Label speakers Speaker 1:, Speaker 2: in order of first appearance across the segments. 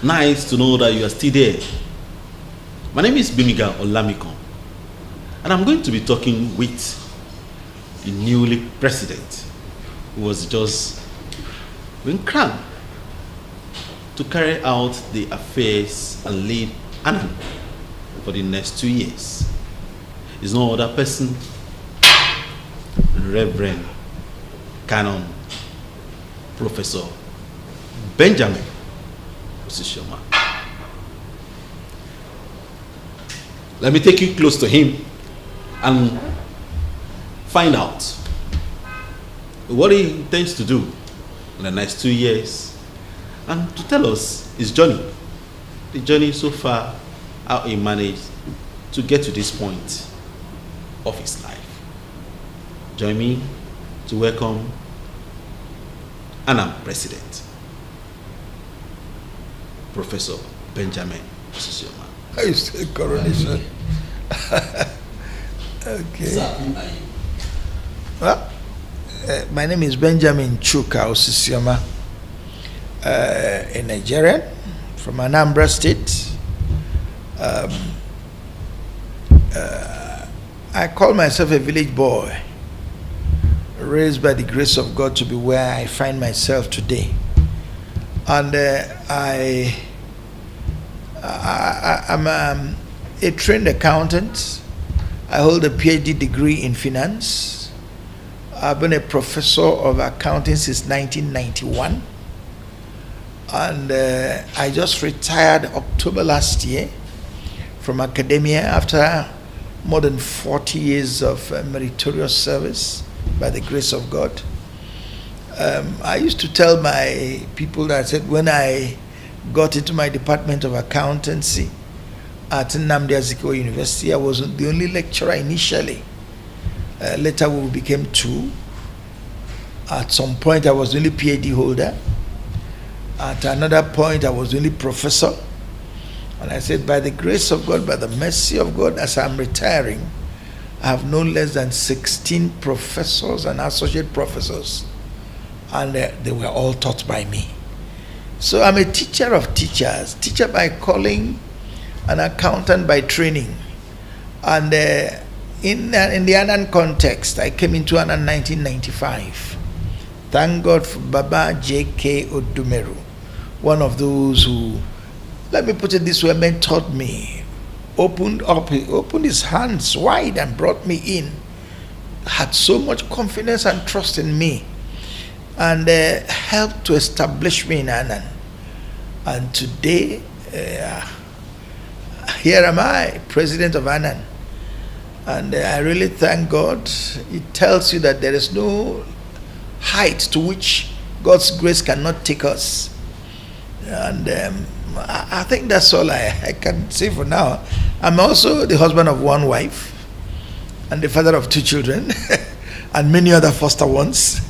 Speaker 1: Nice to know that you are still there. My name is Gbemiga Olamikan, and I'm going to be talking with the newly president who was just been crowned to carry out the affairs and lead ANAN for the next 2 years. Is no other person, Reverend Canon Professor Benjamin Osisioma. Let me take you close to him and find out what he intends to do in the next 2 years and to tell us his journey, the journey so far, how he managed to get to this point of his life. Join me to welcome ANAN President, Professor Benjamin Osisioma.
Speaker 2: I say coronation. Okay.
Speaker 1: Sir, who are you?
Speaker 2: Well, my name is Benjamin Chuka Osisioma, a Nigerian from Anambra State. I call myself a village boy, raised by the grace of God to be where I find myself today. And I'm a trained accountant. I hold a PhD degree in finance. I've been a professor of accounting since 1991. And I just retired October last year from academia after more than 40 years of meritorious service by the grace of God. I used to tell my people that I said when I got into my department of accountancy at Nnamdi Azikiwe University, I wasn't the only lecturer initially. Later we became two. At some point I was the only PhD holder. At another point I was the only professor. And I said, by the grace of God, by the mercy of God, as I'm retiring, I have no less than 16 professors and associate professors. And they were all taught by me. So I'm a teacher of teachers, teacher by calling, an accountant by training. And in the ANAN context, I came into ANAN 1995. Thank God for Baba J.K. Odumeru, one of those who, let me put it this way, mentored me, opened his hands wide and brought me in, had so much confidence and trust in me, and helped to establish me in ANAN. And today, here am I, president of ANAN. And I really thank God. It tells you that there is no height to which God's grace cannot take us. And I think that's all I can say for now. I'm also the husband of one wife and the father of 2 children and many other foster ones.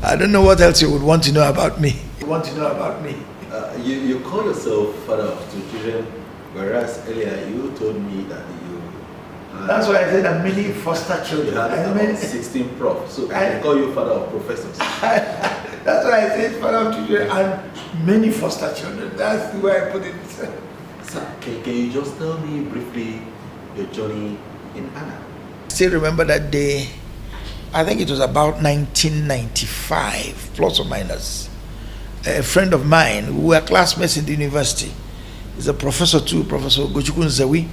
Speaker 2: I don't know what else you would want to know about me.
Speaker 1: You call yourself father of 2 children, whereas earlier you told me that you
Speaker 2: That's why I said that many foster children.
Speaker 1: You had about 16 prof, so I call you father of professors.
Speaker 2: That's why I said father of children and many foster children. That's the way I put it.
Speaker 1: Sir, can you just tell me briefly your journey in ANAN?
Speaker 2: Still remember that day, I think it was about 1995, plus or minus. A friend of mine, who were classmates in the university, is a professor too, Professor Gochukun Zawi,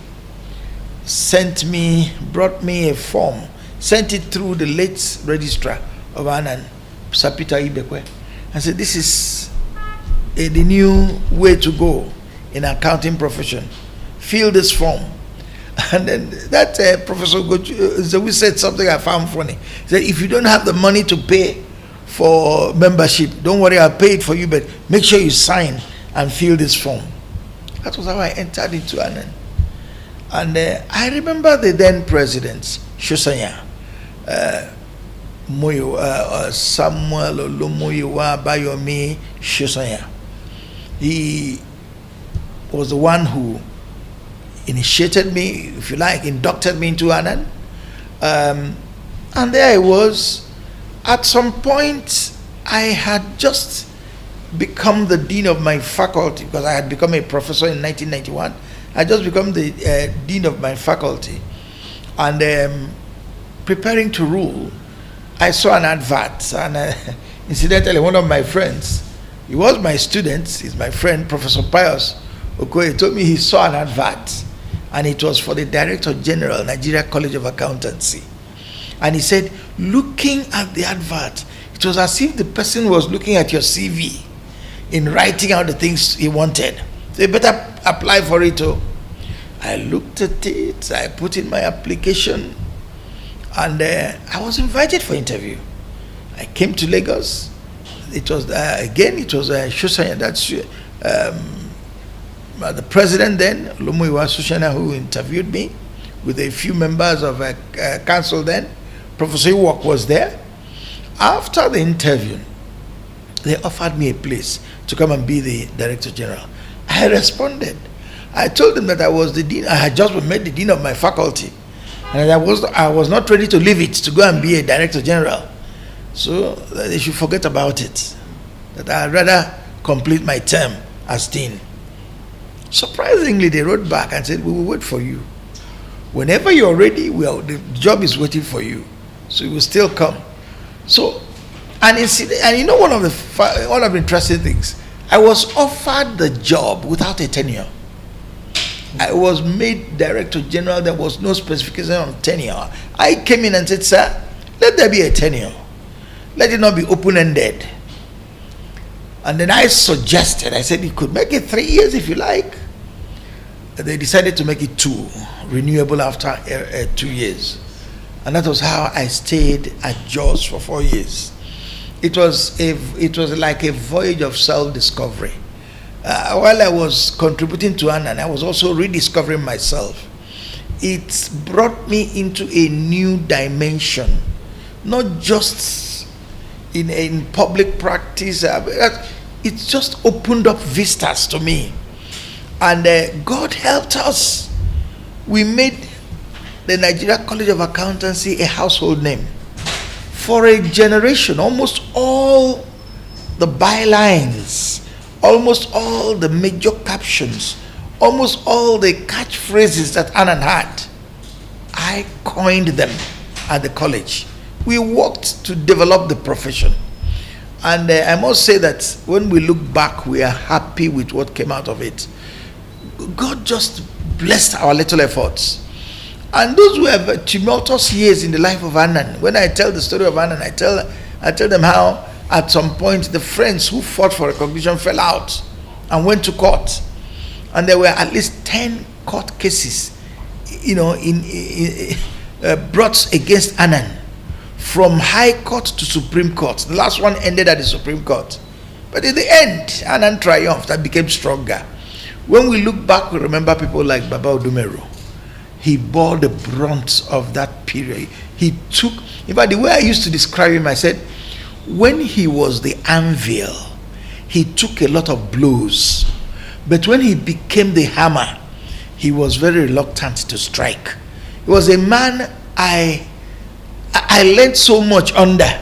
Speaker 2: brought me a form, sent it through the late registrar of ANAN, Sir Peter Ibekwe, and said, this is the new way to go in accounting profession. Fill this form. And then that Professor Zawi said something I found funny. He said, if you don't have the money to pay for membership, don't worry, I'll pay it for you, but make sure you sign and fill this form. That was how I entered into ANAN. And I remember the then president, Shosanya, Samuel Olomuyiwa Bayomi Shosanya. He was the one who initiated me, if you like, inducted me into ANAN. And there I was. At some point, I had just become the dean of my faculty, because I had become a professor in 1991. I just become the dean of my faculty, and preparing to rule, I saw an advert, and incidentally, one of my friends, he was my student, he's my friend, Professor Pius Okoye, told me he saw an advert, and it was for the Director General, Nigeria College of Accountancy. And he said, looking at the advert, it was as if the person was looking at your CV in writing out the things he wanted. So you better apply for it too. I looked at it, I put in my application, and I was invited for interview. I came to Lagos. It was Shosanya, that's the president then, Olumuyiwa Shosanya, who interviewed me with a few members of council then. Professor Iwok was there. After the interview, they offered me a place to come and be the Director General. I responded. I told them that I was the dean. I had just been made the dean of my faculty, and I was not ready to leave it to go and be a Director General. So they should forget about it. That I'd rather complete my term as dean. Surprisingly, they wrote back and said, "We will wait for you. Whenever you're ready, the job is waiting for you. So you will still come." So, and you know, one of the interesting things, I was offered the job without a tenure. I was made Director General. There was no specification on tenure. I came in and said, "Sir, let there be a tenure. Let it not be open-ended." And then I suggested, I said, "You could make it 3 years if you like." They decided to make it 2, renewable after 2 years. And that was how I stayed at Jos for 4 years. It was like a voyage of self-discovery. While I was contributing to ANAN, I was also rediscovering myself. It brought me into a new dimension, not just in public practice. It just opened up vistas to me. And God helped us. We made the Nigeria College of Accountancy a household name. For a generation, almost all the bylines, almost all the major captions, almost all the catchphrases that ANAN had, I coined them at the college. We worked to develop the profession. And I must say that when we look back, we are happy with what came out of it. God just blessed our little efforts. And those were tumultuous years in the life of ANAN. When I tell the story of ANAN, I tell them how at some point the friends who fought for recognition fell out and went to court. And there were at least 10 court cases, brought against ANAN, from High Court to Supreme Court. The last one ended at the Supreme Court. But in the end, ANAN triumphed and became stronger. When we look back, we remember people like Baba Odumero. He bore the brunt of that period. He took, in fact, the way I used to describe him, I said, when he was the anvil, he took a lot of blows. But when he became the hammer, he was very reluctant to strike. He was a man I learned so much under.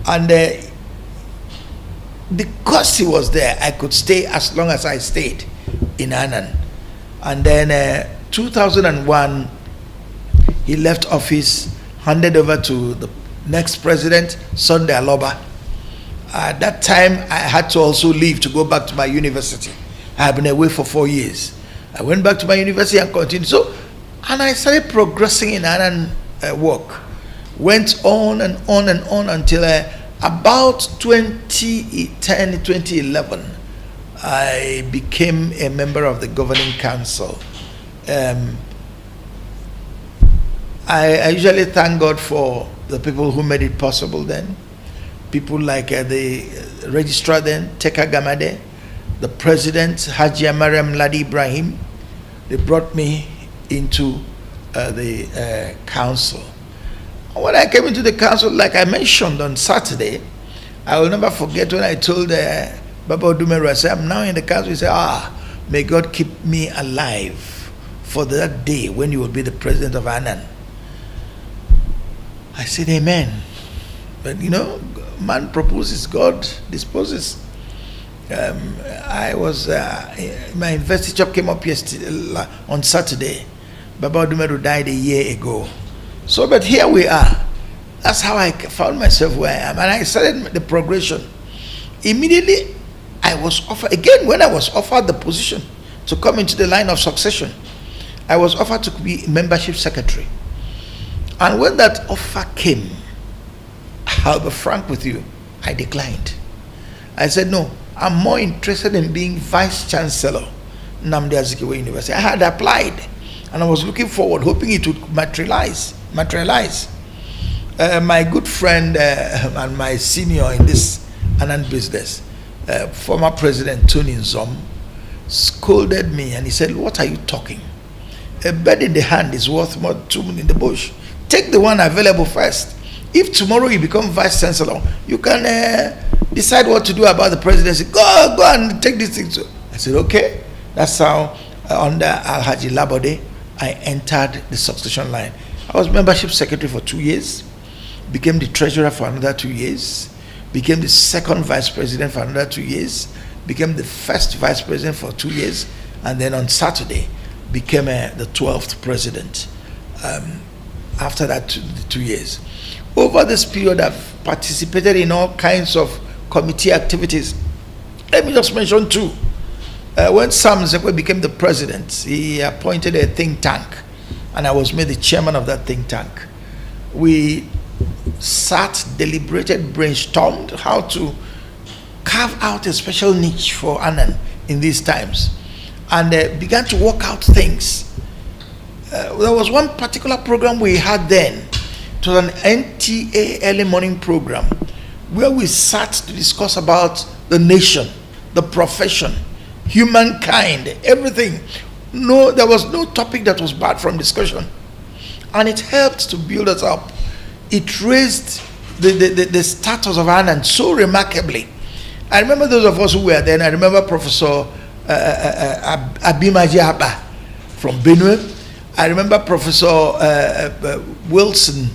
Speaker 2: And because he was there, I could stay as long as I stayed in ANAN. And then 2001, he left office, handed over to the next president, Sunday Aloba. At that time, I had to also leave to go back to my university. I had been away for 4 years. I went back to my university and continued. And I started progressing in ANAN work. Went on and on and on until about 2010, 2011, I became a member of the governing council. I usually thank God for the people who made it possible then. People like the registrar then, Teka Gamade, the president, Hajia Mariam Ladi Ibrahim. They brought me into the council. When I came into the council, like I mentioned on Saturday, I will never forget when I told Baba Odumero, I said, "I'm now in the council." He said, "May God keep me alive for that day when you will be the president of ANAN." I said, "Amen." But man proposes, God disposes. I was, my university job came up yesterday, on Saturday. Baba Odumelu died a year ago. So, but here we are. That's how I found myself where I am. And I started the progression. Immediately, I was offered, again, when I was offered the position to come into the line of succession, I was offered to be membership secretary. And when that offer came, I'll be frank with you, I declined. I said, no, I'm more interested in being vice chancellor, Nnamdi Azikiwe University. I had applied, and I was looking forward, hoping it would materialize. My good friend and my senior in this ANAN business, former President Tony Nzom, scolded me, and he said, what are you talking? A bird in the hand is worth more than 2 men in the bush. Take the one available first. If tomorrow you become vice chancellor, you can decide what to do about the presidency. Go and take this thing. So I said, okay. That's how under Alhaji Labode, I entered the succession line. I was membership secretary for 2 years, became the treasurer for another 2 years, became the second vice president for another 2 years, became the first vice president for 2 years, and then on Saturday became the 12th president. After that 2 years. Over this period, I've participated in all kinds of committee activities. Let me just mention two. When Sam Zekwe became the president, he appointed a think tank, and I was made the chairman of that think tank. We sat, deliberated, brainstormed how to carve out a special niche for ANAN in these times, and began to work out things. There was one particular program we had then. It was an NTA early morning program where we sat to discuss about the nation, the profession, humankind, everything. No, there was no topic that was bad from discussion. And it helped to build us up. It raised the status of ANAN so remarkably. I remember those of us who were then. I remember Professor Gbemiga from Benue. I remember Professor Wilson,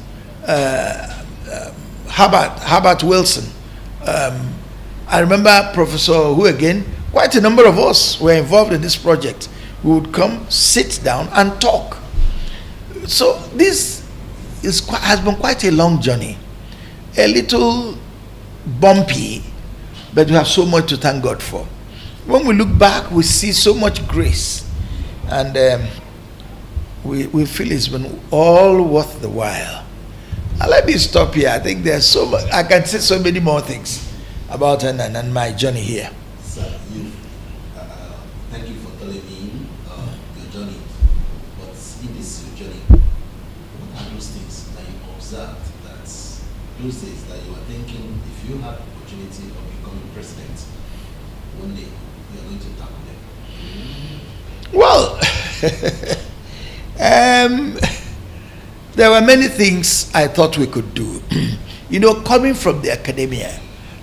Speaker 2: Herbert Wilson. I remember Professor who again, quite a number of us were involved in this project. We would come, sit down and talk. So this has been quite a long journey. A little bumpy, but we have so much to thank God for. When we look back, we see so much grace. And we feel it's been all worth the while. Now let me stop here. I think there's so much, I can say so many more things about ANAN and my journey here.
Speaker 1: Sir, thank you for telling me your journey. But in this journey, what are those things that you observed, that those days that you are thinking, if you have the opportunity of becoming president, one day you are going to tackle them?
Speaker 2: Well, there were many things I thought we could do. You know, coming from the academia,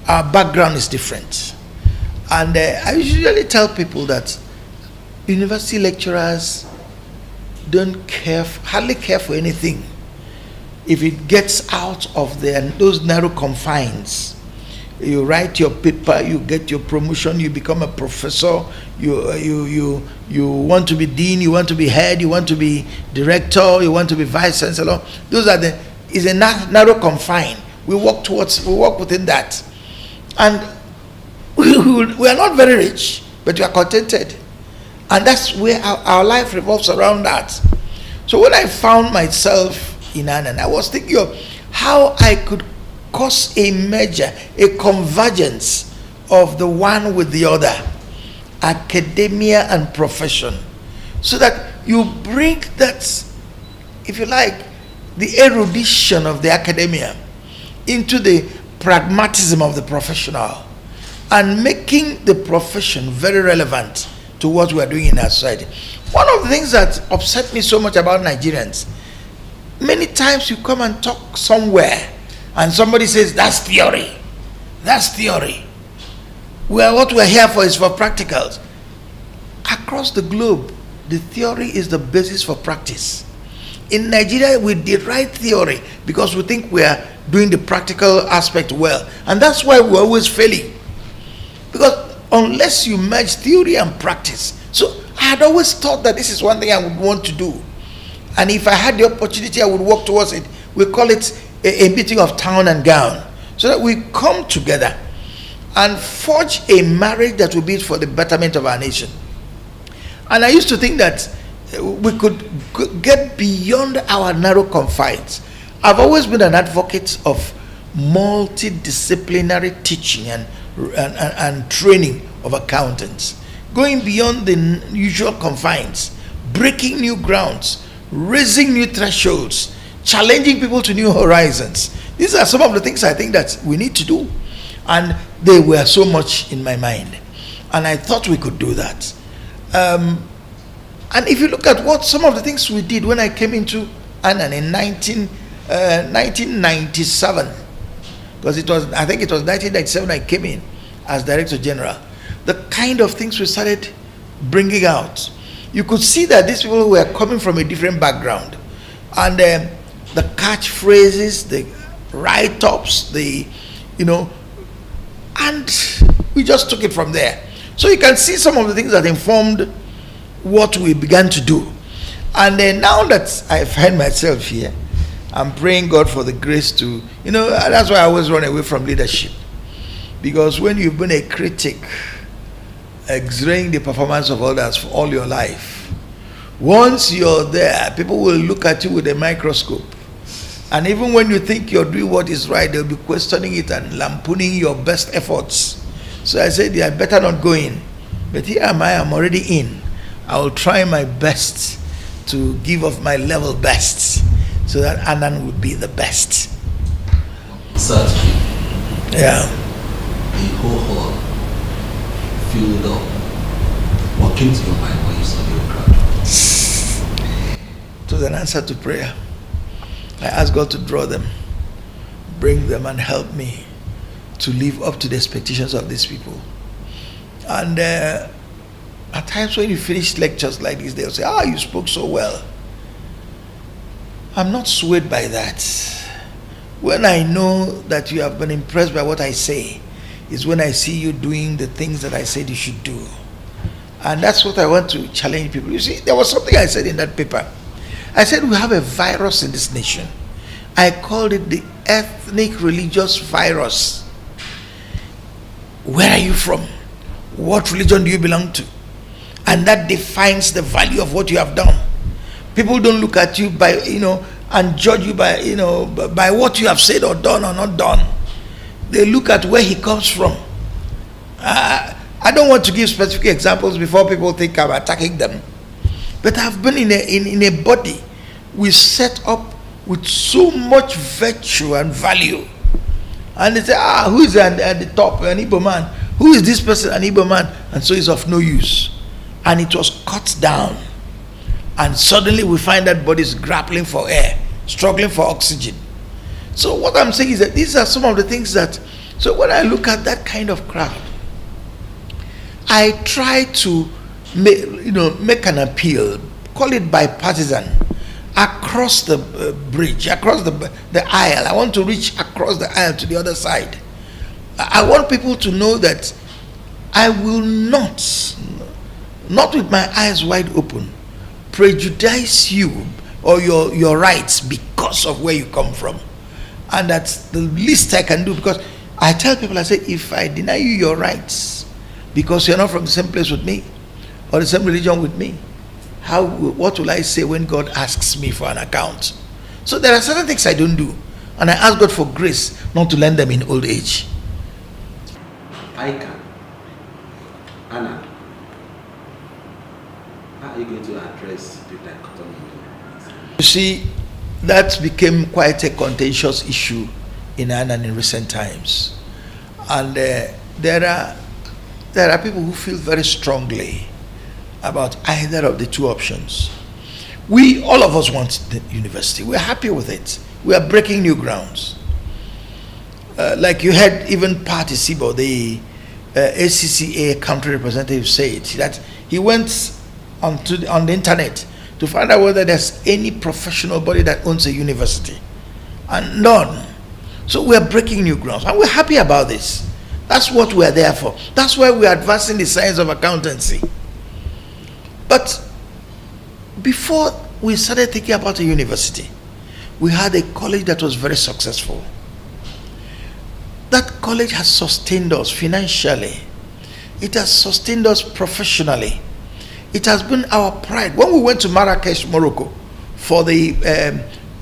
Speaker 2: our background is different. And I usually tell people that university lecturers don't hardly care for anything if it gets out of those narrow confines. You write your paper, you get your promotion, you become a professor, you want to be dean, you want to be head, you want to be director, you want to be vice chancellor. Those are is a narrow confine. We work within that. And we are not very rich, but we are contented. And that's where our life revolves around that. So when I found myself in ANAN, I was thinking of how I could cause a merger, a convergence of the one with the other, academia and profession, so that you bring that, if you like, the erudition of the academia into the pragmatism of the professional, and making the profession very relevant to what we are doing in our society. One of the things that upset me so much about Nigerians, many times you come and talk somewhere and somebody says, that's theory. That's theory. What we're here for is for practicals. Across the globe, the theory is the basis for practice. In Nigeria, we deride theory because we think we are doing the practical aspect well. And that's why we're always failing. Because unless you merge theory and practice. So I had always thought that this is one thing I would want to do. And if I had the opportunity, I would work towards it. We call it a meeting of town and gown. So that we come together and forge a marriage that will be for the betterment of our nation. And I used to think that we could get beyond our narrow confines. I've always been an advocate of multidisciplinary teaching and training of accountants, going beyond the usual confines, breaking new grounds, raising new thresholds, challenging people to new horizons. These are some of the things I think that we need to do, and they were so much in my mind, and I thought we could do that. And if you look at what some of the things we did when I came into ANAN in 1997, because I think it was 1997 I came in as Director General, the kind of things we started bringing out, you could see that these people were coming from a different background, and the catchphrases, the write-ups, and we just took it from there. So you can see some of the things that informed what we began to do. And then now that I find myself here, I'm praying God for the grace to, that's why I always run away from leadership. Because when you've been a critic, x-raying the performance of others for all your life, once you're there, people will look at you with a microscope. And even when you think you're doing what is right, they'll be questioning it and lampooning your best efforts. So I said, I better not go in. But here am I, I'm already in. I will try my best to give of my level best, so that ANAN would be the best.
Speaker 1: Certainly.
Speaker 2: Yeah.
Speaker 1: The whole hall filled up. What came to your mind when you saw the crowd?
Speaker 2: It was an answer to prayer. I asked God to draw them, bring them, and help me to live up to the expectations of these people. And at times when you finish lectures like this, they'll say, you spoke so well. I'm not swayed by that. When I know that you have been impressed by what I say, is when I see you doing the things that I said you should do. And that's what I want to challenge people. You see, there was something I said in that paper. I said we have a virus in this nation. I called it the ethnic religious virus. Where are you from? What religion do you belong to? And that defines the value of what you have done. People don't look at you by, and judge you by, by what you have said or done or not done. They look at where he comes from. I don't want to give specific examples before people think I'm attacking them. But I've been in a body we set up with so much virtue and value. And they say, who is at the top? An Igbo man. Who is this person? An Igbo man. And so it's of no use. And it was cut down. And suddenly we find that bodies grappling for air, struggling for oxygen. So what I'm saying is that these are some of the things that, so when I look at that kind of crowd, I try to make an appeal, call it bipartisan, across the bridge, across the aisle. I want to reach across the aisle to the other side. I want people to know that I will not with my eyes wide open, prejudice you or your rights because of where you come from. And that's the least I can do, because I tell people, I say, if I deny you your rights because you're not from the same place with me or the same religion with me, what will I say when God asks me for an account? So there are certain things I don't do, and I ask God for grace not to learn them in old age.
Speaker 1: ANAN, how are you going to address the dichotomy?
Speaker 2: You see, that became quite a contentious issue in ANAN in recent times, and there are people who feel very strongly about either of the two options. All of us want the university. We're happy with it. We are breaking new grounds. Like you heard even Participo, the ACCA country representative, said that he went on the internet to find out whether there's any professional body that owns a university, and none. So we're breaking new grounds, and we're happy about this. That's what we're there for. That's why we're advancing the science of accountancy. But before we started thinking about a university, we had a college that was very successful. That college has sustained us financially. It has sustained us professionally. It has been our pride. When we went to Marrakesh, Morocco, for the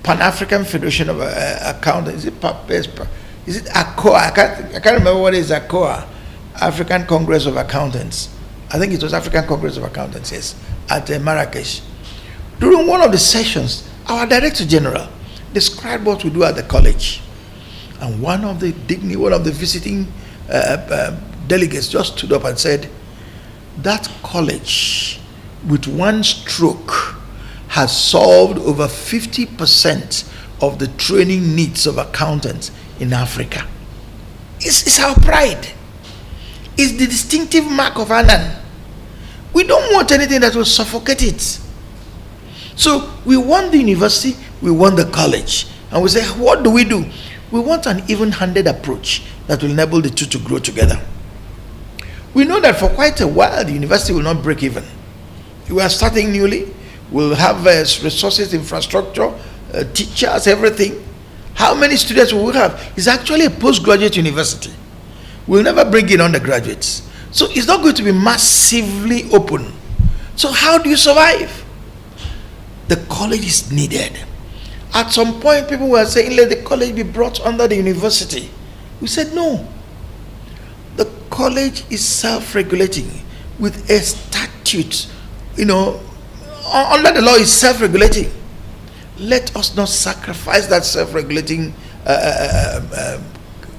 Speaker 2: Pan-African Federation of Accountants, is it ACOA? I can't remember what is ACOA, African Congress of Accountants. I think it was African Congress of Accountants, yes, at Marrakesh. During one of the sessions, our Director General described what we do at the college. And one of the visiting delegates just stood up and said, that college, with one stroke, has solved over 50% of the training needs of accountants in Africa. It's our pride. It's the distinctive mark of ANAN. We don't want anything that will suffocate it. So we want the university, we want the college. And we say, what do? We want an even-handed approach that will enable the two to grow together. We know that for quite a while, the university will not break even. We are starting newly. We'll have resources, infrastructure, teachers, everything. How many students will we have? It's actually a postgraduate university. We'll never bring in undergraduates. So it's not going to be massively open. So how do you survive? The college is needed. At some point, people were saying, let the college be brought under the university. We said, no. The college is self-regulating with a statute. Under the law, is self-regulating. Let us not sacrifice that self-regulating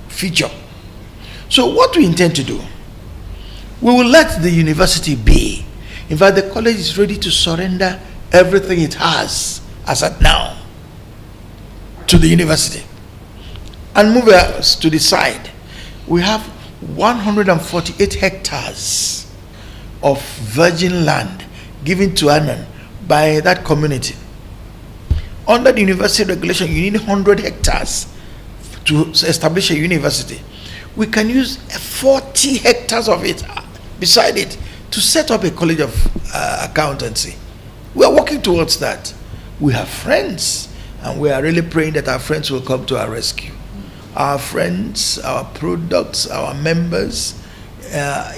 Speaker 2: feature. So what we intend to do, we will let the university be. In fact, the college is ready to surrender everything it has as at now to the university. And move us to the side. We have 148 hectares of virgin land given to ANAN by that community. Under the university regulation, you need 100 hectares to establish a university. We can use 40 hectares of it beside it to set up a college of accountancy. We are working towards that. We have friends, and we are really praying that our friends will come to our rescue. Our friends, our products, our members,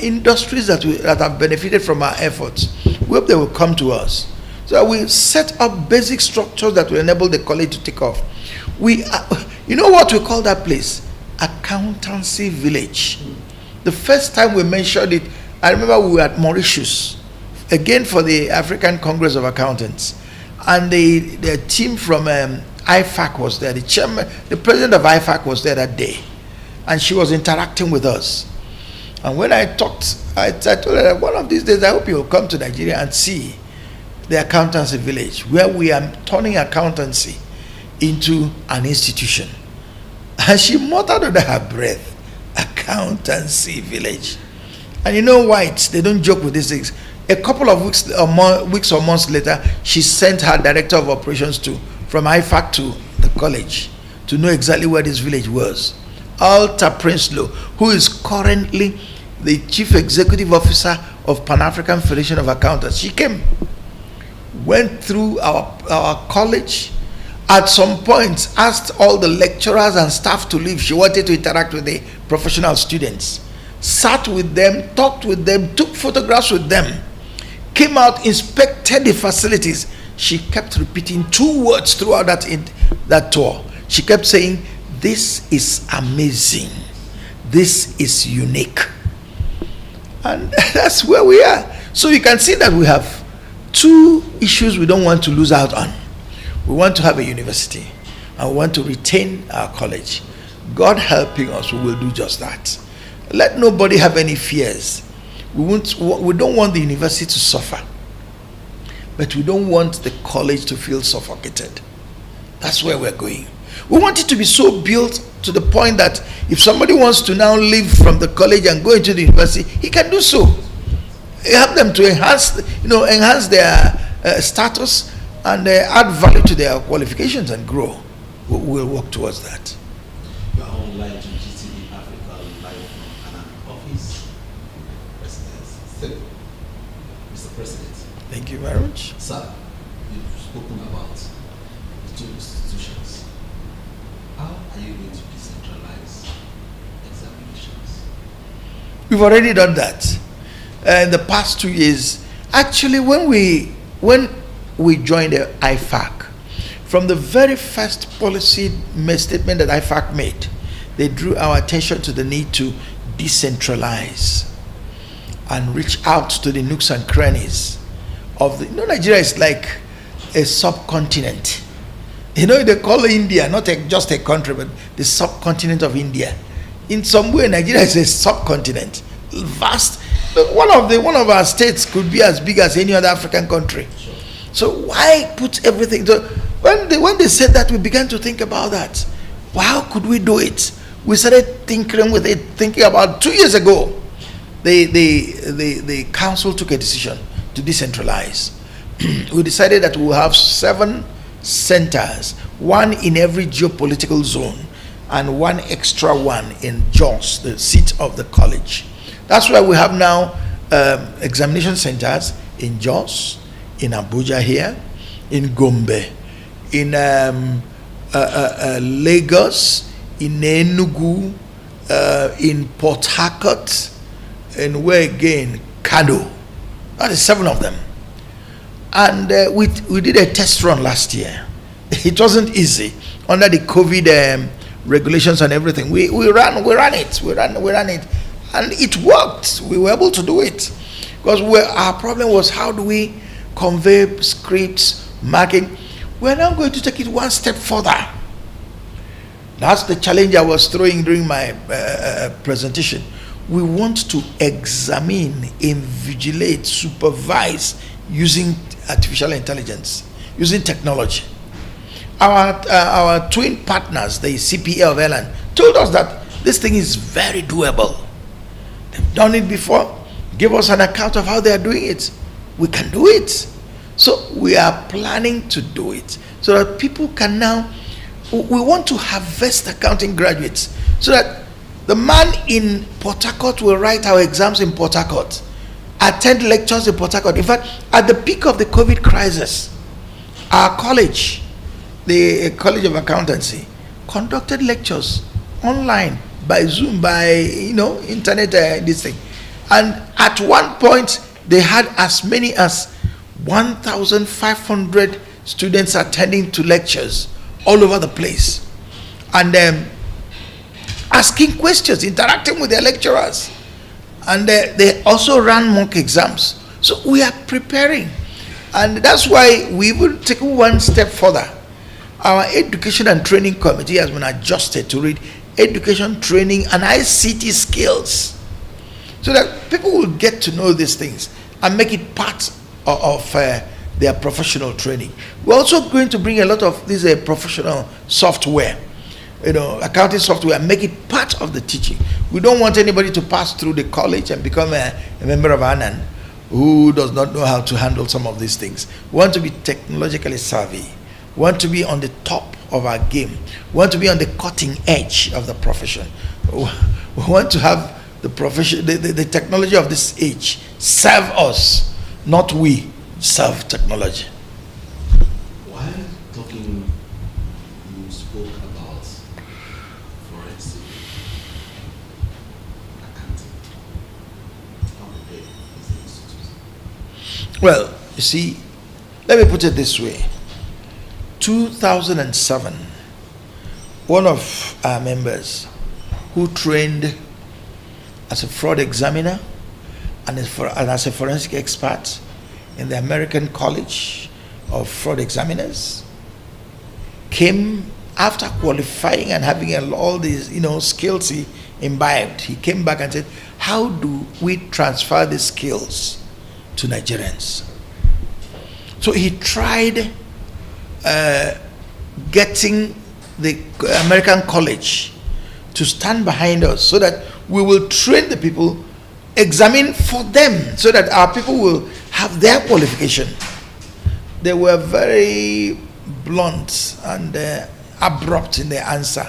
Speaker 2: industries that have benefited from our efforts, we hope they will come to us. So we set up basic structures that will enable the college to take off. You know what we call that place? Accountancy Village. The first time we mentioned it, I remember we were at Mauritius, again for the African Congress of Accountants. And the team from IFAC was there. The president of IFAC was there that day. And she was interacting with us. And when I talked, I told her that one of these days, I hope you'll come to Nigeria and see the accountancy village, where we are turning accountancy into an institution. And she muttered under her breath, accountancy village. And you know why? They don't joke with these things. A couple of weeks or months later, she sent her director of operations from IFAC to the college to know exactly where this village was. Alta Prinsloo, who is currently the chief executive officer of Pan-African Federation of Accountants, she came, went through our college, at some point asked all the lecturers and staff to leave. She wanted to interact with the professional students, sat with them, talked with them, took photographs with them, came out, inspected the facilities. She kept repeating two words throughout that tour. She kept saying, this is amazing, this is unique. And that's where we are. So you can see that we have two issues we don't want to lose out on. We want to have a university, and we want to retain our college. God helping us, we will do just that. Let nobody have any fears. We don't want the university to suffer, but we don't want the college to feel suffocated. That's where we're going. We want it to be so built to the point that if somebody wants to now leave from the college and go into the university, he can do so. Help them to enhance their status and add value to their qualifications and grow. We'll work towards that.
Speaker 1: Your own live to GTV Africa live from ANAN.
Speaker 2: you very much.
Speaker 1: Sir, you've spoken about the two institutions. How are you going to decentralize examinations?
Speaker 2: We've already done that. In the past 2 years, actually, when we joined the IFAC, from the very first policy statement that IFAC made, they drew our attention to the need to decentralize and reach out to the nooks and crannies of the. Nigeria is like a subcontinent. They call India not just a country, but the subcontinent of India. In some way, Nigeria is a subcontinent, vast. One of our states could be as big as any other African country.
Speaker 1: Sure.
Speaker 2: So why put everything? So when they said that, we began to think about that. Well, how could we do it? We started thinking about 2 years ago. The council took a decision to decentralize. We decided that we will have 7 centers, 1 in every geopolitical zone, and 1 extra one in Jos, the seat of the college. That's why we have now examination centers in Jos, in Abuja here, in Gombe, in Lagos, in Enugu, in Port Harcourt, and where again? Kano. That is 7 of them. And we did a test run last year. It wasn't easy under the COVID regulations and everything. We ran it, and it worked. We were able to do it because our problem was, how do we convey scripts, marking? We're now going to take it one step further. That's the challenge I was throwing during my presentation. We want to examine, invigilate, supervise using artificial intelligence, using technology. Our twin partners, the CPA of ANAN, told us that this thing is very doable. They've done it before. Give us an account of how they are doing it. We can do it. So we are planning to do it so that people can now. We want to harvest accounting graduates so that the man in Port Harcourt will write our exams in Port Harcourt, attend lectures in Port Harcourt. In fact, at the peak of the COVID crisis, our college, the College of Accountancy, conducted lectures online by Zoom, by internet, this thing. And at one point, they had as many as 1,500 students attending to lectures all over the place, and asking questions, interacting with their lecturers. And they also ran mock exams. So we are preparing, and that's why we will take one step further. Our education and training committee has been adjusted to read education, training, and ICT skills, so that people will get to know these things and make it part of their professional training. We're also going to bring a lot of this professional software, accounting software, and make it part of the teaching. We don't want anybody to pass through the college and become a member of ANAN who does not know how to handle some of these things. We want to be technologically savvy. We want to be on the top of our game. We want to be on the cutting edge of the profession. We want to have the profession, the technology of this age serve us, not we serve technology.
Speaker 1: While talking, you spoke about forensic accounting. How big is the institute?
Speaker 2: Well, you see, let me put it this way. 2007, one of our members who trained as a fraud examiner and as a forensic expert in the American College of Fraud Examiners came after qualifying and having all these skills he imbibed. He came back and said, how do we transfer these skills to Nigerians? So he tried getting the American College to stand behind us so that we will train the people, examine for them, so that our people will have their qualification. They were very blunt and abrupt in their answer.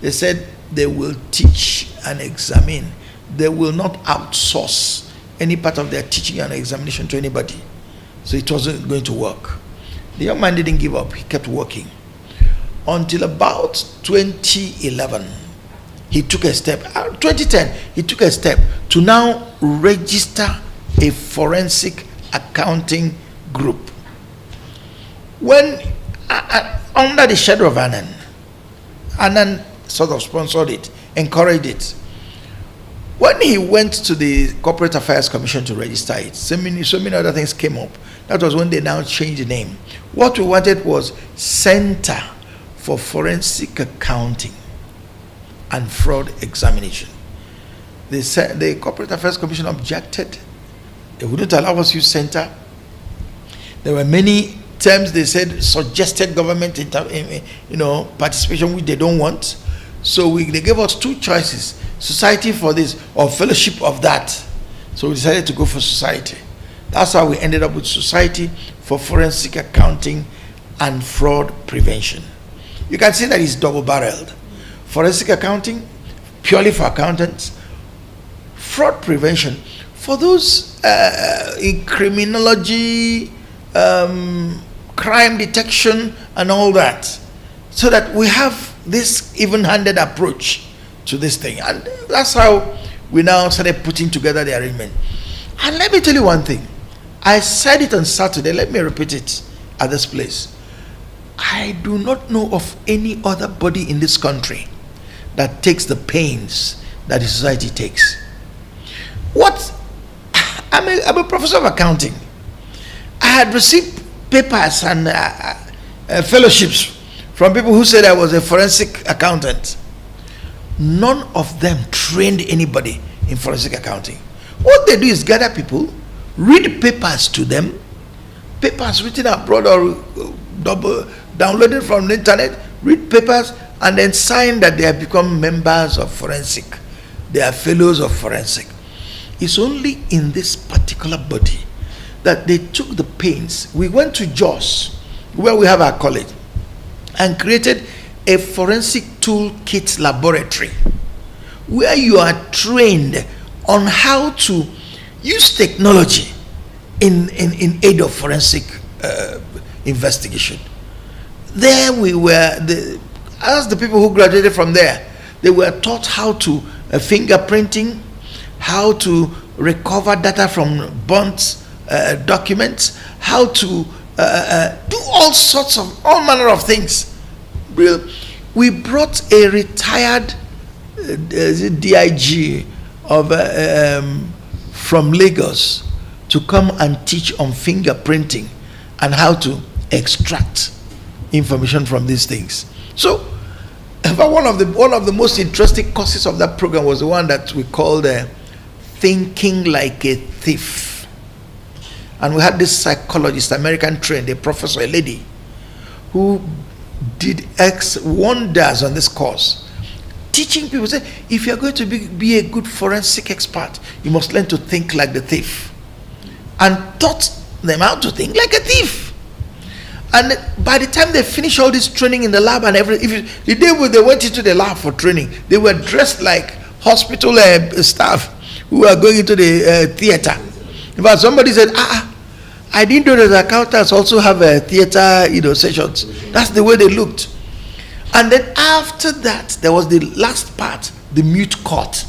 Speaker 2: They said they will teach and examine. They will not outsource any part of their teaching and examination to anybody. So it wasn't going to work. The young man didn't give up. He kept working. Until about 2011, he took a step. 2010, he took a step to now register a forensic accounting group. When, under the shadow of ANAN sort of sponsored it, encouraged it. When he went to the Corporate Affairs Commission to register it, so many other things came up. That was when they now changed the name. What we wanted was Center for Forensic Accounting and Fraud Examination. The Corporate Affairs Commission objected. They wouldn't allow us to use center. There were many terms they said suggested government participation, which they don't want. So they gave us two choices: society for this or fellowship of that. So we decided to go for society. That's how we ended up with Society for Forensic Accounting and Fraud Prevention. You can see that it's double-barreled. Forensic accounting, purely for accountants. Fraud prevention, for those in criminology, crime detection, and all that. So that we have this even-handed approach to this thing. And that's how we now started putting together the arrangement. And let me tell you one thing. I said it on Saturday. Let me repeat it at this place. I do not know of any other body in this country that takes the pains that the society takes. I'm a professor of accounting. I had received papers and fellowships from people who said I was a forensic accountant. None of them trained anybody in forensic accounting. What they do is gather people, read papers to them, papers written abroad or downloaded from the internet, read papers, and then sign that they have become members of forensic. They are fellows of forensic. It's only in this particular body that they took the pains. We went to Jos, where we have our college, and created a forensic toolkit laboratory where you are trained on how to use technology in aid of forensic investigation. There we were, as the people who graduated from there, they were taught how to fingerprinting, how to recover data from burnt documents, how to do all manner of things. We brought a retired DIG from Lagos to come and teach on fingerprinting and how to extract information from these things. So, one of the most interesting courses of that program was the one that we called Thinking Like a Thief. And we had this psychologist, American trained, a professor, a lady, who did wonders on this course, teaching people, say, if you're going to be a good forensic expert, you must learn to think like the thief, and taught them how to think like a thief. And by the time they finished all this training in the lab and everything, the day when they went into the lab for training, they were dressed like hospital staff who are going into the theater. In fact, somebody said, I didn't know that accountants also have theater, sessions. That's the way they looked. And then after that, there was the last part, the mute court.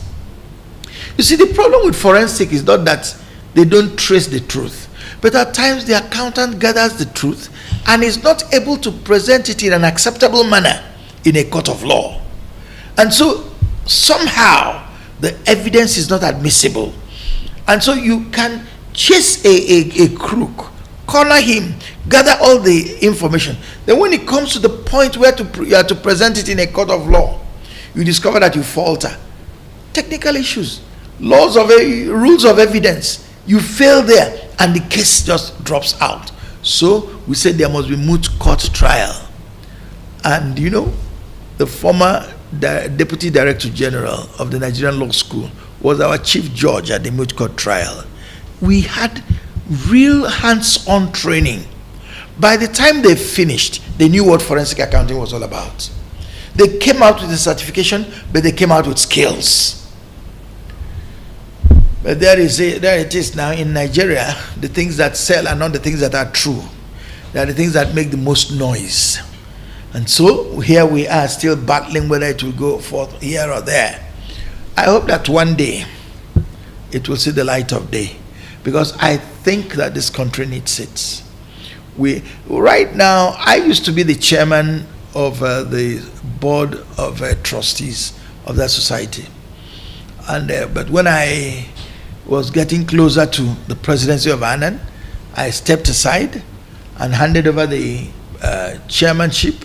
Speaker 2: You see, the problem with forensic is not that they don't trace the truth, but at times the accountant gathers the truth and is not able to present it in an acceptable manner in a court of law. And so somehow the evidence is not admissible. And so you can chase a crook, corner him, gather all the information. Then when it comes to the point where you have to present it in a court of law, you discover that you falter. Technical issues, rules of evidence, you fail there and the case just drops out. So we said there must be moot court trial. And the former Deputy Director General of the Nigerian Law School was our chief judge at the moot court trial. We had real hands-on training. By the time they finished, they knew what forensic accounting was all about. They came out with a certification, but they came out with skills. But there it is now in Nigeria. The things that sell are not the things that are true. They are the things that make the most noise. And so here we are still battling whether it will go forth here or there. I hope that one day it will see the light of day, because I think that this country needs it. Right now, I used to be the chairman of the board of trustees of that society. And but when I was getting closer to the presidency of ANAN, I stepped aside and handed over the chairmanship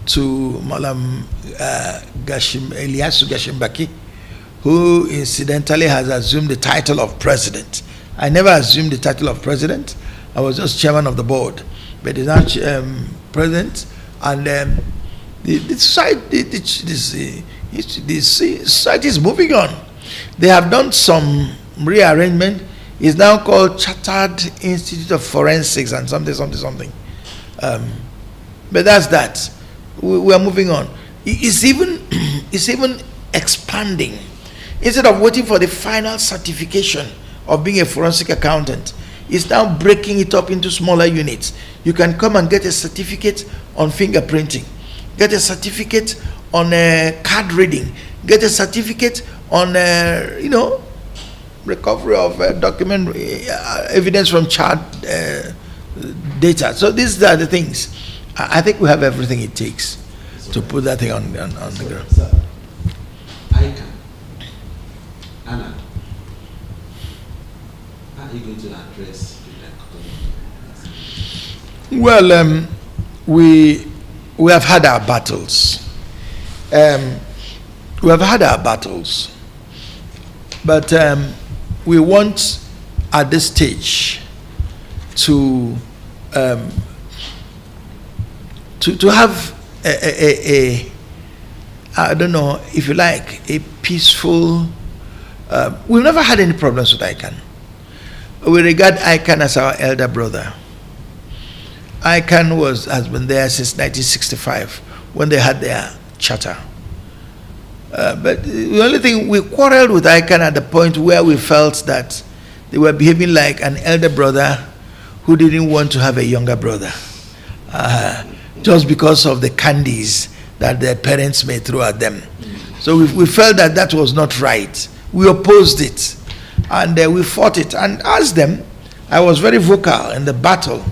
Speaker 2: to Malam Eliasu Gashimbaki, who incidentally has assumed the title of president. I never assumed the title of president. I was just chairman of the board, but he's now president. And the society is moving on. They have done some rearrangement. It's now called Chartered Institute of Forensics and something. But that's that. We are moving on. It's even expanding. Instead of waiting for the final certification of being a forensic accountant, it's now breaking it up into smaller units. You can come and get a certificate on fingerprinting, get a certificate on card reading, get a certificate on recovery of document evidence from child data. So these are the things. I think we have everything it takes to put that thing on the ground.
Speaker 1: Sir, ANAN, how are you going to address the
Speaker 2: Well, we have had our battles. But we want at this stage to have a I don't know if you like, a peaceful. We've never had any problems with ICANN. We regard ICANN as our elder brother. ICANN has been there since 1965 when they had their charter. But the only thing, we quarreled with ICANN at the point where we felt that they were behaving like an elder brother who didn't want to have a younger brother, just because of the candies that their parents may throw at them. So we felt that that was not right. We opposed it, and we fought it. And as them, I was very vocal in the battle,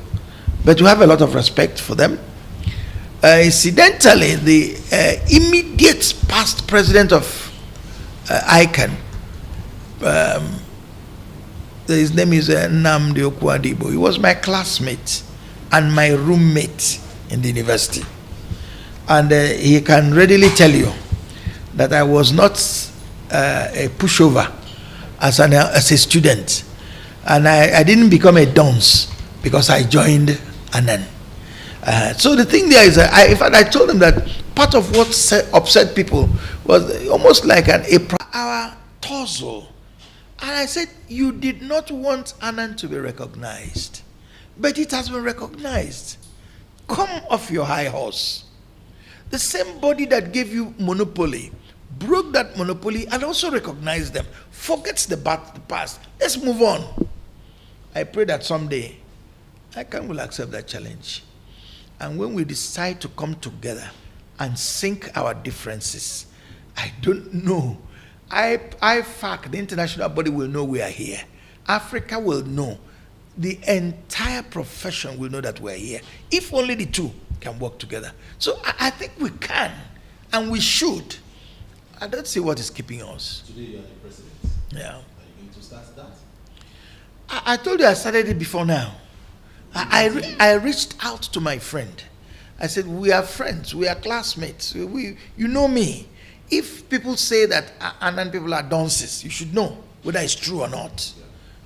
Speaker 2: but we have a lot of respect for them. Incidentally, the immediate past president of ICANN, his name is Nnamdi Okwadibo. He was my classmate and my roommate in the university. And he can readily tell you that I was not a pushover as a student. And I didn't become a dunce because I joined ANAN. So the thing there is, in fact, I told them that part of what upset people was almost like an hour tussle. And I said, you did not want ANAN to be recognized, but it has been recognized. Come off your high horse. The same body that gave you monopoly broke that monopoly and also recognized them. Forget the past. Let's move on. I pray that someday ICANN will accept that challenge. And when we decide to come together and sink our differences, I don't know. IFAC, the international body, will know we are here. Africa will know. The entire profession will know that we're here. If only the two can work together. So I think we can, and we should. I don't see what is keeping us.
Speaker 1: Today you are the president.
Speaker 2: Yeah.
Speaker 1: Are you going to start that?
Speaker 2: I told you I started it before now. I reached out to my friend. I said, we are friends, we are classmates. You know me. If people say that ANAN people are dunces, you should know whether it's true or not.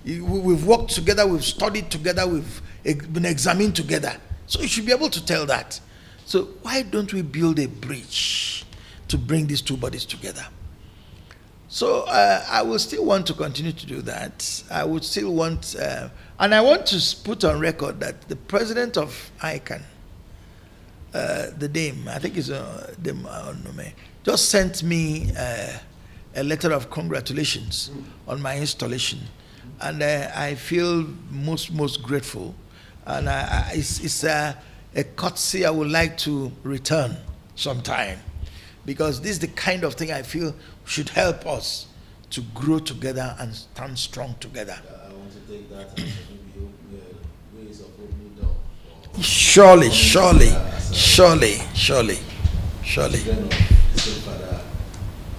Speaker 2: Yeah. We've worked together, we've studied together, we've been examined together. So you should be able to tell that. So why don't we build a bridge to bring these two bodies together? So I will still want to continue to do that. I would still want, and I want to put on record that the president of ICANN, the dame, I think it's Dame, just sent me a letter of congratulations on my installation, and I feel most grateful, and it's a courtesy I would like to return sometime, because this is the kind of thing I feel should help us to grow together and stand strong together.
Speaker 1: I want to take that as ways of opening door.
Speaker 2: Surely.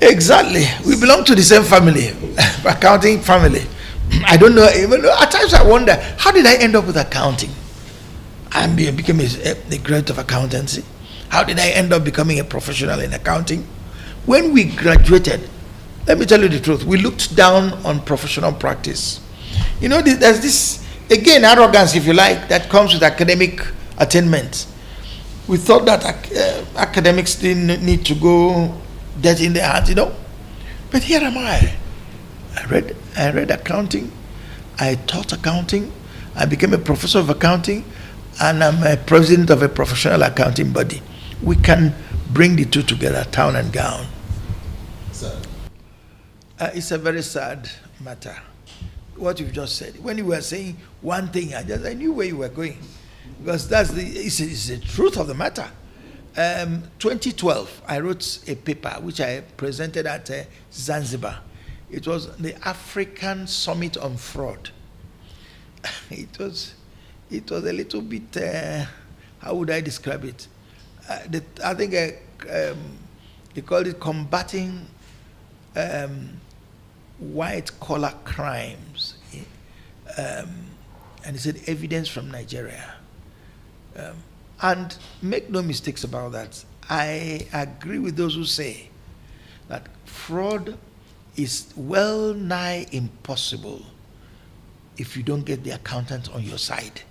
Speaker 2: Exactly. We belong to the same family, accounting family. I don't know. Even at times I wonder, how did I end up with accounting? I became a graduate of accountancy. How did I end up becoming a professional in accounting? When we graduated, let me tell you the truth, we looked down on professional practice. You know, there's this, again, arrogance, if you like, that comes with academic attainment. We thought that academics didn't need to go dirty in their hands, you know. But here am I. I read accounting. I taught accounting. I became a professor of accounting. And I'm a president of a professional accounting body. We can bring the two together, town and gown.
Speaker 1: Sad.
Speaker 2: It's a very sad matter. What you've just said. When you were saying one thing, I knew where you were going, because it's the truth of the matter. 2012, I wrote a paper which I presented at Zanzibar. It was the African Summit on Fraud. It was a little bit. How would I describe it? I think they called it combating white collar crimes, and he said evidence from Nigeria. And make no mistakes about that. I agree with those who say that fraud is well nigh impossible if you don't get the accountant on your side.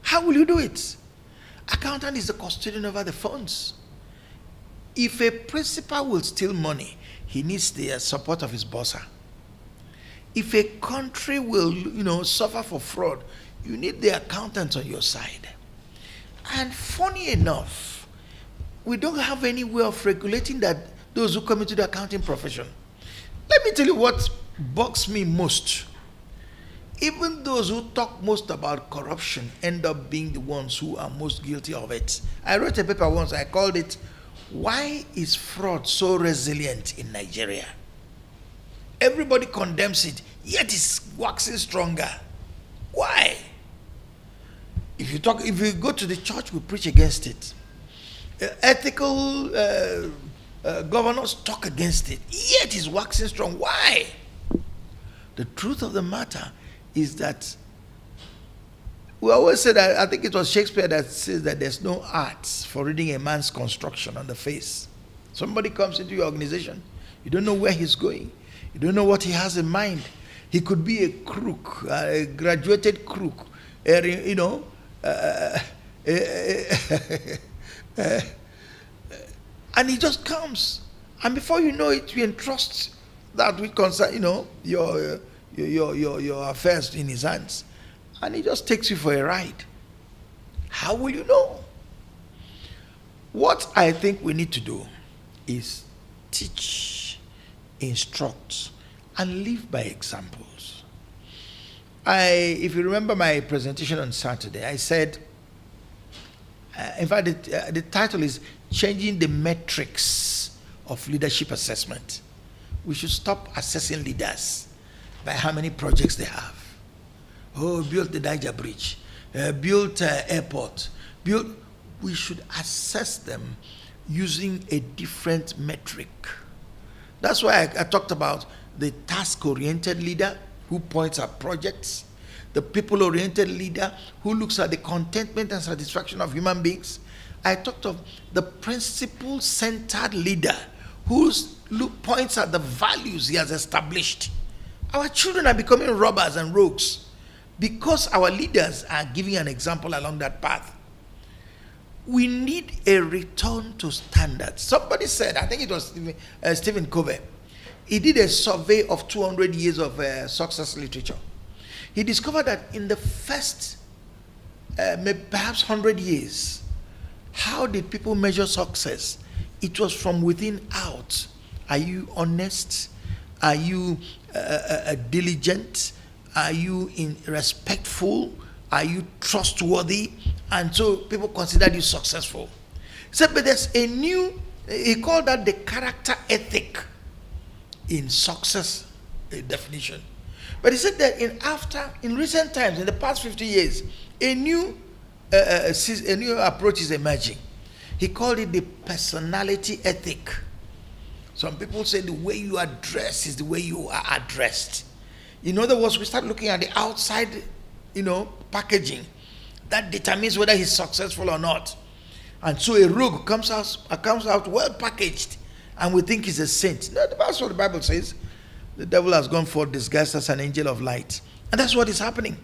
Speaker 2: How will you do it? Accountant is the custodian over the funds. If a principal will steal money, he needs the support of his bossa. If a country will, suffer for fraud, you need the accountant on your side. And funny enough, we don't have any way of regulating that those who come into the accounting profession. Let me tell you what bugs me most. Even those who talk most about corruption end up being the ones who are most guilty of it. I wrote a paper once, I called it, "Why is fraud so resilient in Nigeria?" Everybody condemns it, yet it's waxing stronger. Why? If you go to the church, we preach against it. Ethical governors talk against it, yet it's waxing strong. Why? The truth of the matter is that we always say that, I think it was Shakespeare that says that there's no art for reading a man's construction on the face. Somebody comes into your organization, you don't know where he's going, you don't know what he has in mind. He could be a crook, a graduated crook, and he just comes, and before you know it, you entrust that with concern, your affairs in his hands, and he just takes you for a ride. How will you know? What I think we need to do is teach, instruct, and live by examples. If you remember my presentation on Saturday, I said, in fact, the title is Changing the Metrics of Leadership Assessment. We should stop assessing leaders by how many projects they have. Oh, built the Niger Bridge, built airport, we should assess them using a different metric. That's why I talked about the task-oriented leader who points at projects, the people-oriented leader who looks at the contentment and satisfaction of human beings. I talked of the principle-centered leader who points at the values he has established. Our children are becoming robbers and rogues because our leaders are giving an example along that path. We need a return to standards. Somebody said, I think it was Stephen Covey, he did a survey of 200 years of success literature. He discovered that in the first perhaps 100 years, how did people measure success? It was from within out. Are you honest? Are you diligent? Are you respectful? Are you trustworthy? And so people consider you successful. So, but there's a new, he called that the character ethic in success definition. But he said that in recent times, in the past 50 years, a new approach is emerging. He called it the personality ethic. Some people say the way you are dressed is the way you are addressed. In other words, we start looking at the outside, packaging. That determines whether he's successful or not. And so a rogue comes out well packaged, and we think he's a saint. No, that's what the Bible says. The devil has gone forth disguised as an angel of light. And that's what is happening.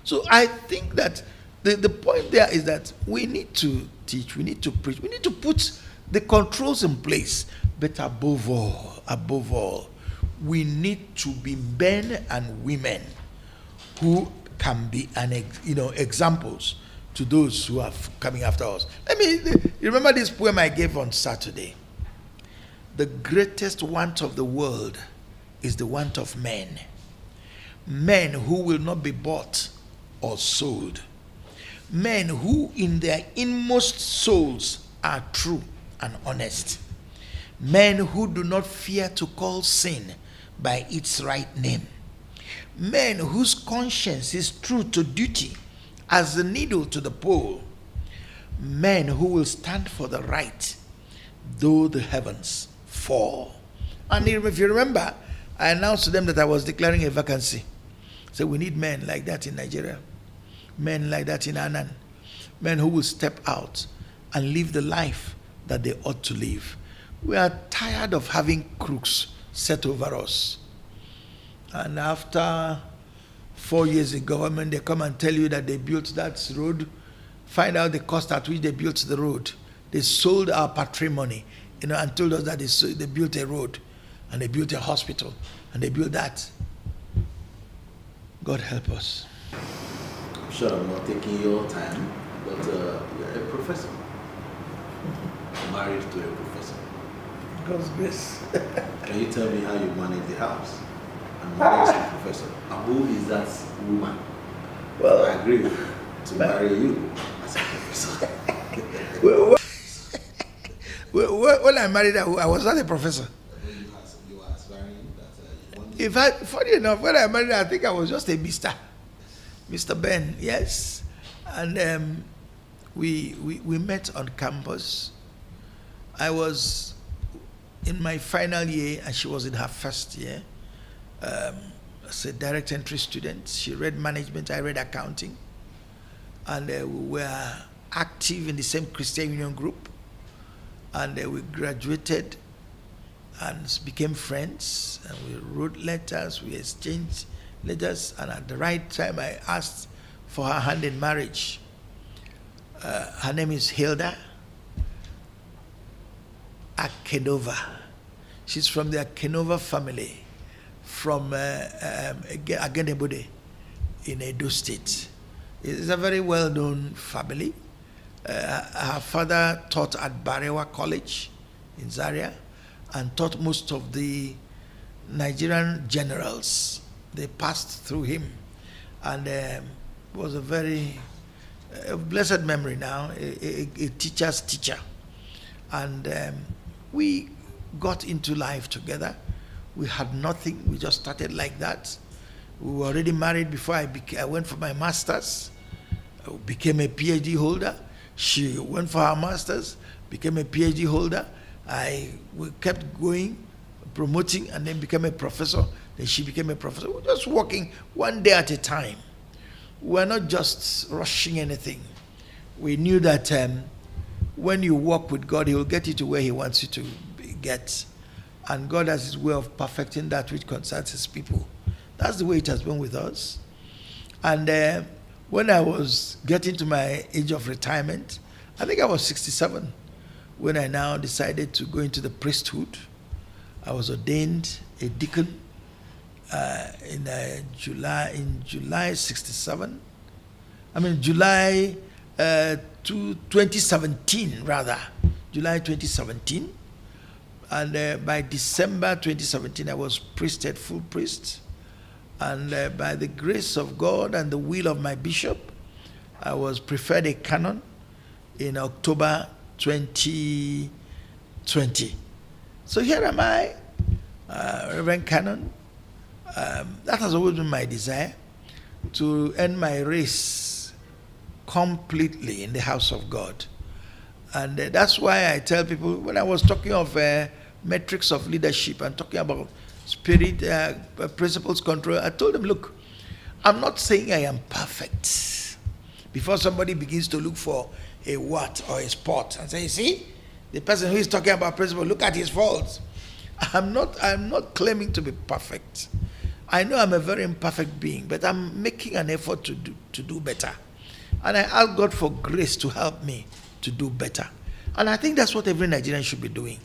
Speaker 2: So I think that the point there is that we need to teach, we need to preach, we need to put the controls in place. But above all, we need to be men and women who can be examples to those who are coming after us. You remember this poem I gave on Saturday? The greatest want of the world is the want of men. Men who will not be bought or sold. Men who in their inmost souls are true and honest. Men who do not fear to call sin by its right name. Men whose conscience is true to duty as the needle to the pole. Men who will stand for the right though the heavens fall. And if you remember, I announced to them that I was declaring a vacancy. So we need men like that in Nigeria. Men like that in ANAN. Men who will step out and live the life that they ought to live. We are tired of having crooks set over us. And after 4 years in government, they come and tell you that they built that road. Find out the cost at which they built the road. They sold our patrimony, and told us that they built a road, and they built a hospital, and they built that. God help us.
Speaker 1: I'm sure I'm not taking your time, but you're a professor. Married to a professor.
Speaker 2: God's grace.
Speaker 1: Can you tell me how you manage the house? And marry a professor. And who is that woman? Well, I agree to marry you as a professor.
Speaker 2: When I married her, I was not a professor.
Speaker 1: You were aspiring that you wanted.
Speaker 2: Funny enough, when I married her, I think I was just a Mr. Ben, yes. And we met on campus. I was in my final year and she was in her first year. As a direct entry student, she read management, I read accounting. And we were active in the same Christian Union group. And we graduated and became friends. And we wrote letters, we exchanged letters. And at the right time, I asked for her hand in marriage. Her name is Hilda Akenova. She's from the Akenova family, from Agenebode in Edo State. It's a very well-known family. Her father taught at Barewa College in Zaria and taught most of the Nigerian generals. They passed through him, and was a very blessed memory now, a teacher's teacher. And we got into life together. We had nothing. We just started like that. We were already married before I went for my master's. I became a PhD holder. She went for her master's, became a PhD holder. We kept going, promoting, and then became a professor. Then she became a professor. We were just working one day at a time. We were not just rushing anything. We knew that when you walk with God, He will get you to where He wants you to get. And God has His way of perfecting that which concerns His people. That's the way it has been with us. And when I was getting to my age of retirement, I think I was 67, when I now decided to go into the priesthood. I was ordained a deacon in July 67. I mean July 2017 rather. July 2017. And by December 2017, I was priested, full priest. And by the grace of God and the will of my bishop, I was preferred a canon in October 2020. So here am I, Reverend Canon. That has always been my desire, to end my race completely in the house of God. And that's why I tell people, when I was talking of metrics of leadership and talking about spirit, principles, control, I told them, look, I'm not saying I am perfect. Before somebody begins to look for a what or a spot and say, you see, the person who is talking about principle, look at his faults. I'm not claiming to be perfect. I know I'm a very imperfect being, but I'm making an effort to do better. And I ask God for grace to help me to do better. And I think that's what every Nigerian should be doing.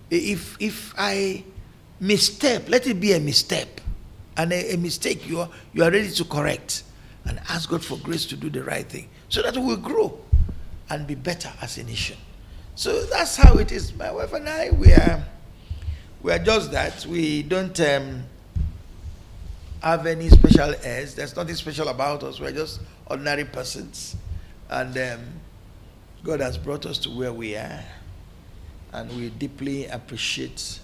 Speaker 2: If I misstep, let it be a misstep. And a mistake you are ready to correct. And ask God for grace to do the right thing, so that we will grow and be better as a nation. So that's how it is. My wife and I, we are just that. We don't have any special airs. There's nothing special about us. We're just ordinary persons. And God has brought us to where we are. And we deeply appreciate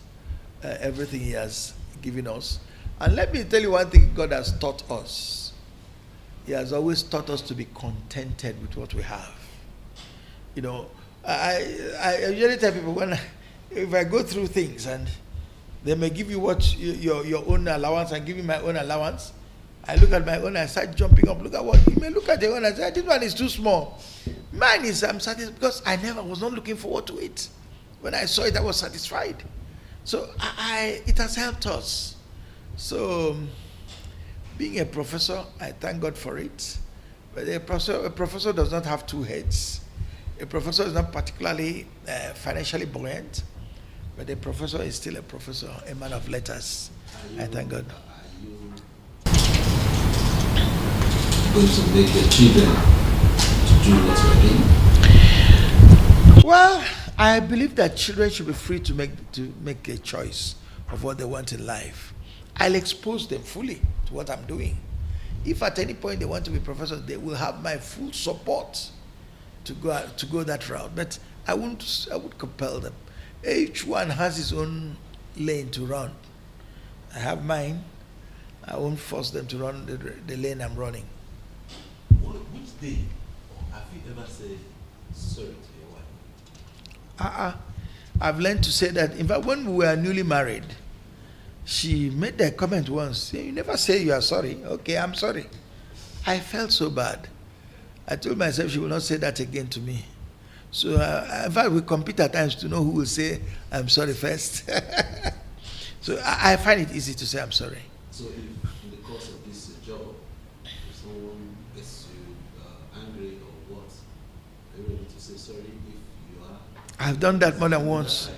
Speaker 2: everything He has given us. And let me tell you one thing God has taught us. He has always taught us to be contented with what we have. You know, I usually tell people, if I go through things and they may give you what your own allowance and give me my own allowance, I look at my own, I start jumping up. Look at what you may look at your own and say, this one is too small. Mine is, I'm satisfied because I was not looking forward to it. When I saw it, I was satisfied. So it has helped us. So being a professor, I thank God for it. But a professor does not have two heads. A professor is not particularly financially buoyant, but a professor is still a professor, a man of letters. I thank God.
Speaker 1: Are you going to make your children to do what you're doing?
Speaker 2: Well, I believe that children should be free to make a choice of what they want in life. I'll expose them fully to what I'm doing. If at any point they want to be professors, they will have my full support to go that route. But I would compel them. Each one has his own lane to run. I have mine. I won't force them to run the lane I'm running.
Speaker 1: Which day have you ever said sorry to your wife?
Speaker 2: I've learned to say that. In fact, when we were newly married, she made that comment once. You never say you are sorry. Okay, I'm sorry. I felt so bad. I told myself she will not say that again to me. So, in fact, we compete at times to know who will say, I'm sorry first. So, I find it easy to say I'm sorry.
Speaker 1: So, if in the course of this job, if someone gets you angry or what, are you ready to say sorry if you are?
Speaker 2: I've done that more than once.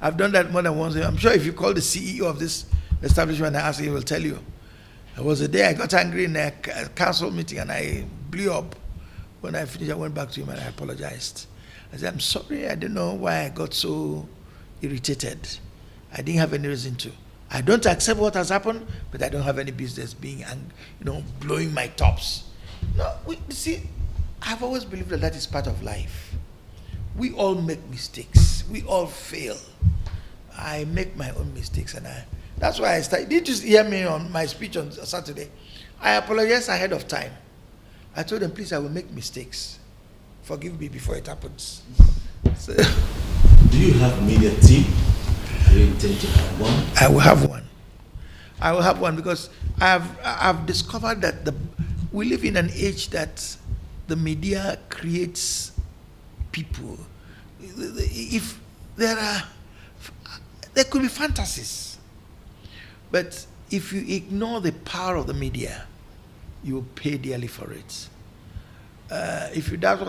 Speaker 2: I'm sure if you call the CEO of this establishment and ask him, he will tell you. There was a day I got angry in a council meeting and I blew up. When I finished, I went back to him and I apologized. I said, I'm sorry, I don't know why I got so irritated. I didn't have any reason to. I don't accept what has happened, but I don't have any business being, blowing my tops. No, see, I've always believed that is part of life. We all make mistakes. We all fail. I make my own mistakes, and that's why I started. Did you hear me on my speech on Saturday? I apologized ahead of time. I told them, please, I will make mistakes. Forgive me before it happens. So,
Speaker 1: do you have a media team? Do you intend to have one?
Speaker 2: I will have one. I will have one because I've discovered that we live in an age that the media creates people. If there could be fantasies, but if you ignore the power of the media, you will pay dearly for it. If you doubt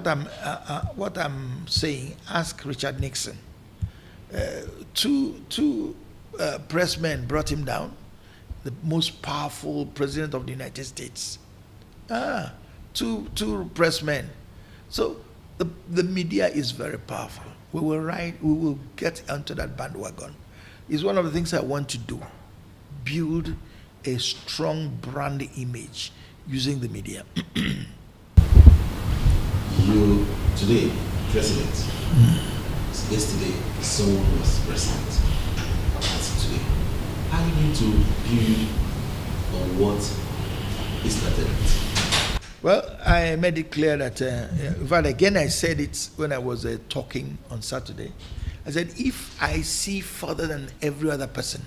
Speaker 2: what I'm saying, ask Richard Nixon. Two pressmen brought him down, the most powerful president of the United States. Two pressmen. So the media is very powerful. we will get onto that bandwagon. It's one of the things I want to do. Build a strong brand image using the media.
Speaker 1: You, today, President, yesterday, someone was President. That's today. How are you going to build on what is started?
Speaker 2: Well, I made it clear that, in fact, again, I said it when I was talking on Saturday. I said, if I see further than every other person,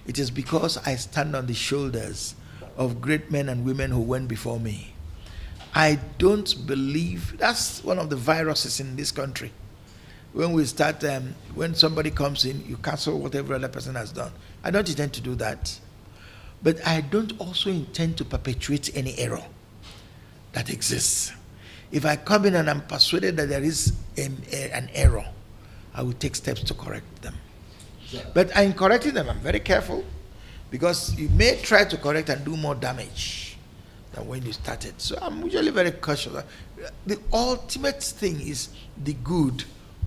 Speaker 2: it is because I stand on the shoulders of great men and women who went before me. I don't believe, that's one of the viruses in this country. When we start, when somebody comes in, you cancel whatever other person has done. I don't intend to do that. But I don't also intend to perpetuate any error that exists. If I come in and I'm persuaded that there is an error, I will take steps to correct them. Yeah. But in correcting them, I'm very careful, because you may try to correct and do more damage than when you started. So I'm usually very cautious. The ultimate thing is the good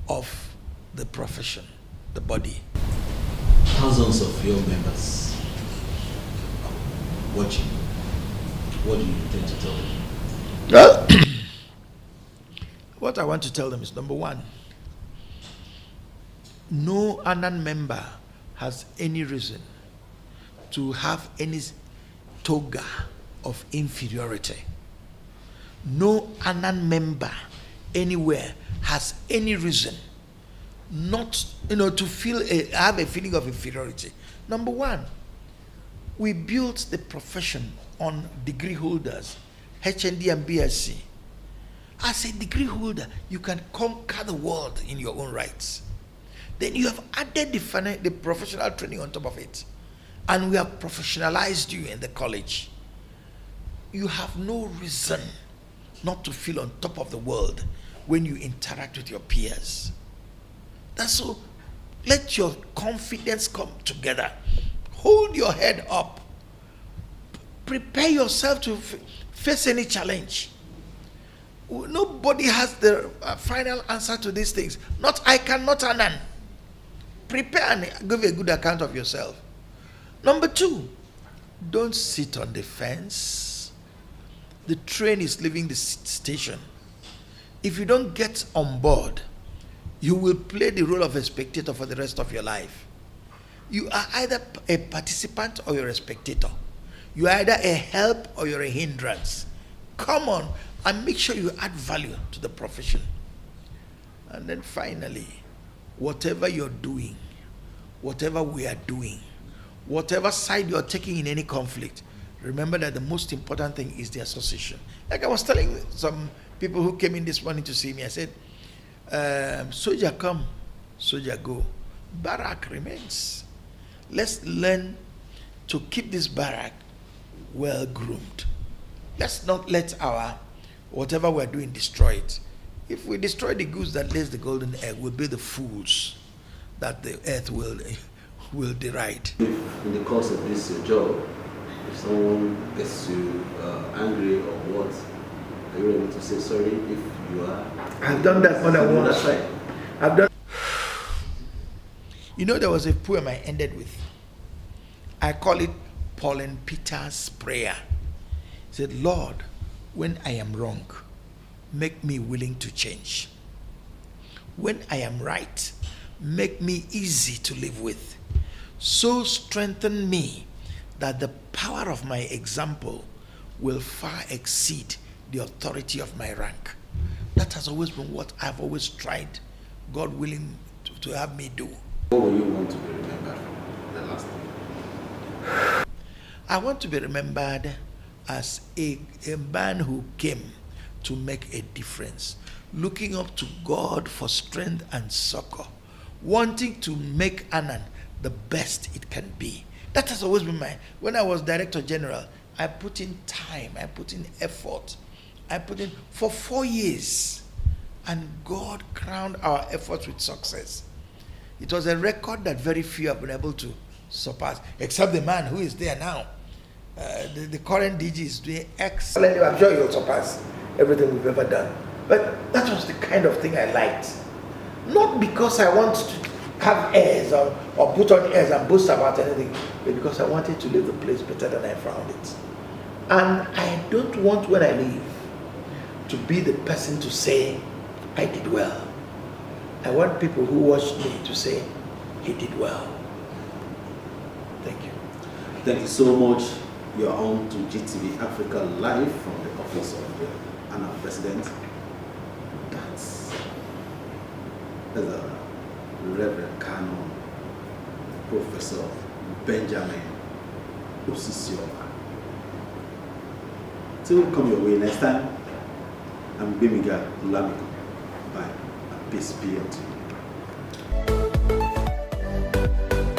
Speaker 2: of the profession, the body.
Speaker 1: Thousands of your members watching. What do you intend to tell them?
Speaker 2: Well, what I want to tell them is, number one, no ANAN member has any reason to have any toga of inferiority. No ANAN member anywhere has any reason not, to have a feeling of inferiority. Number one, we built the profession on degree holders, HND and BSc. As a degree holder, you can conquer the world in your own rights. Then you have added the professional training on top of it. And we have professionalized you in the college. You have no reason not to feel on top of the world when you interact with your peers. That's so. Let your confidence come together. Hold your head up. Prepare yourself to face any challenge. Nobody has the final answer to these things. Not I cannot, ANAN. Prepare and give a good account of yourself. Number two, don't sit on the fence. The train is leaving the station. If you don't get on board, you will play the role of a spectator for the rest of your life. You are either a participant or you're a spectator. You are either a help or you're a hindrance. Come on and make sure you add value to the profession. And then finally, whatever you're doing, whatever we are doing, whatever side you're taking in any conflict, remember that the most important thing is the association. Like I was telling some people who came in this morning to see me, I said, soldier come, soldier go. Barrack remains. Let's learn to keep this barrack well groomed. Let's not let our whatever we're doing destroy it. If we destroy the goose that lays the golden egg, we'll be the fools that the earth will deride.
Speaker 1: If in the course of this job, if someone gets you angry or what, are you able to say sorry if you are?
Speaker 2: I've done that more than once. I've done. There was a poem I ended with. I call it Pauline Peter's prayer. He said, Lord, when I am wrong, make me willing to change. When I am right, make me easy to live with. So strengthen me that the power of my example will far exceed the authority of my rank. That has always been what I've always tried, God willing, to have me do.
Speaker 1: What will you want to be remembered for the last time?
Speaker 2: I want to be remembered as a man who came to make a difference, looking up to God for strength and succor, wanting to make ANAN the best it can be. That has always been when I was Director General, I put in time, I put in effort, I put in for 4 years, and God crowned our efforts with success. It was a record that very few have been able to surpass, except the man who is there now. The current DG is doing excellently. I'm sure he'll surpass everything we've ever done. But that was the kind of thing I liked. Not because I want to have airs or put on airs and boast about anything, but because I wanted to leave the place better than I found it. And I don't want, when I leave, to be the person to say, I did well. I want people who watched me to say, he did well. Thank you.
Speaker 1: Thank you so much. You're on to GTV Africa live from the office of the ANAN President. That's the Reverend Canon Professor Benjamin Osisioma. Till we come your way next time, I'm Gbemiga Olamikan. Bye. And peace be unto you.